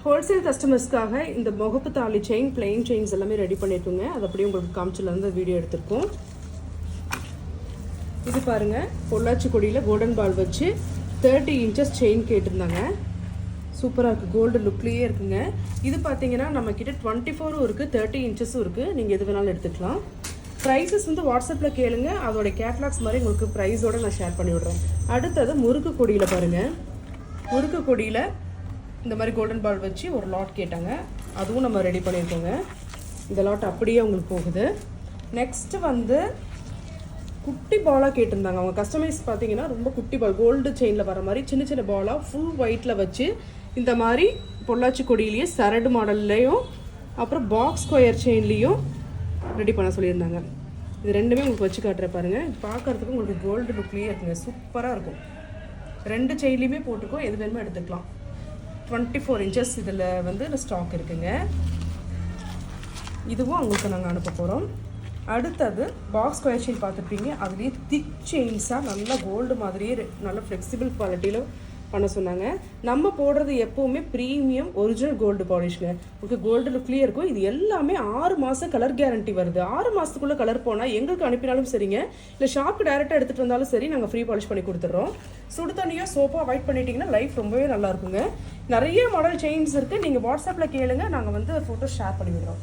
Wholesale கஸ்டமர்ஸ்க்காக இந்த முகப்பு தாலி செயின் பிளெயின் செயின்ஸ் எல்லாமே ரெடி பண்ணியிருக்குங்க. அது அப்படியே உங்களுக்கு காமிச்சிலேருந்து வீடியோ எடுத்திருக்கோம். இது பாருங்கள், பொள்ளாச்சி கொடியில் கோல்டன் பால் வச்சு 30 இன்ச்சஸ் செயின் கேட்டிருந்தாங்க. சூப்பராக இருக்குது, கோல்டு லுக்லேயே இருக்குங்க. இது பார்த்தீங்கன்னா நம்மக்கிட்ட 24 இருக்குது, 30 இன்ச்சஸும் இருக்குது. நீங்கள் எது வேணாலும் எடுத்துக்கலாம். ப்ரைஸஸ் வந்து வாட்ஸ்அப்பில் கேளுங்க, அதோடைய கேட்லாக்ஸ் மாதிரி உங்களுக்கு ப்ரைஸோடு நான் ஷேர் பண்ணி விட்றேன். அடுத்தது முறுக்கு கொடியில் பாருங்கள், முறுக்கு கொடியில் இந்த மாதிரி கோல்டன் பால் வச்சு ஒரு லாட் கேட்டாங்க. அதுவும் நம்ம ரெடி பண்ணியிருக்கோங்க. இந்த லாட் அப்படியே உங்களுக்கு போகுது. நெக்ஸ்ட்டு வந்து குட்டி பாலாக கேட்டிருந்தாங்க அவங்க கஸ்டமைஸ். பார்த்தீங்கன்னா ரொம்ப குட்டி பால், கோல்டு செயினில் வர மாதிரி சின்ன சின்ன பாலாக ஃபுல் ஒயிட்டில் வச்சு இந்த மாதிரி பொள்ளாச்சி கொடியிலேயே சரடு மாடல்லையும் அப்புறம் பாக்ஸ் ஸ்கொயர் செயின்லேயும் ரெடி பண்ண சொல்லியிருந்தாங்க. இது ரெண்டுமே உங்களுக்கு வச்சு காட்டுறேன் பாருங்கள். பார்க்குறதுக்கு உங்களுக்கு கோல்டு லுக்லேயே இருக்குங்க, சூப்பராக இருக்கும். 2 செயின்லேயுமே போட்டுக்கோ, எது வேணுமோ எடுத்துக்கலாம். 24 இன்ச்சஸ் இதில் வந்து ஸ்டாக் இருக்குங்க. இதுவும் அவங்களுக்கு நாங்கள் அனுப்ப போகிறோம். அடுத்தது பாக்ஸ் ஸ்கொயர் செயின் பார்த்துருப்பீங்க, அதுலேயே திக் செயின்ஸாக நல்லா கோல்டு மாதிரியே நல்ல ஃப்ளெக்சிபிள் குவாலிட்டியில் பண்ண சொன்னாங்க. நம்ம போடுறது எப்போவுமே ப்ரீமியம் ஒரிஜினல் கோல்டு பாலிஷ்ங்க. உங்களுக்கு கோல்டு லுக்லேயே இருக்கும். இது எல்லாமே 6 மாதம் கலர் கேரண்டி வருது. 6 மாதத்துக்குள்ளே கலர் போனால் எங்களுக்கு அனுப்பினாலும் சரிங்க, இல்லை ஷாப்புக்கு டேரெக்டாக எடுத்துகிட்டு வந்தாலும் சரி, நாங்கள் ஃப்ரீ பாலிஷ் பண்ணி கொடுத்துட்றோம். சுடு தண்ணியோ சோப்போ அவாய்ட் பண்ணிட்டீங்கன்னா லைஃப் ரொம்பவே நல்லாயிருக்குங்க. நிறைய மாடல் செயின்ஸ் இருக்குது. நீங்கள் வாட்ஸ்அப்பில் கேளுங்க, நாங்கள் வந்து ஃபோட்டோ ஷேர் பண்ணி விடுறோம்.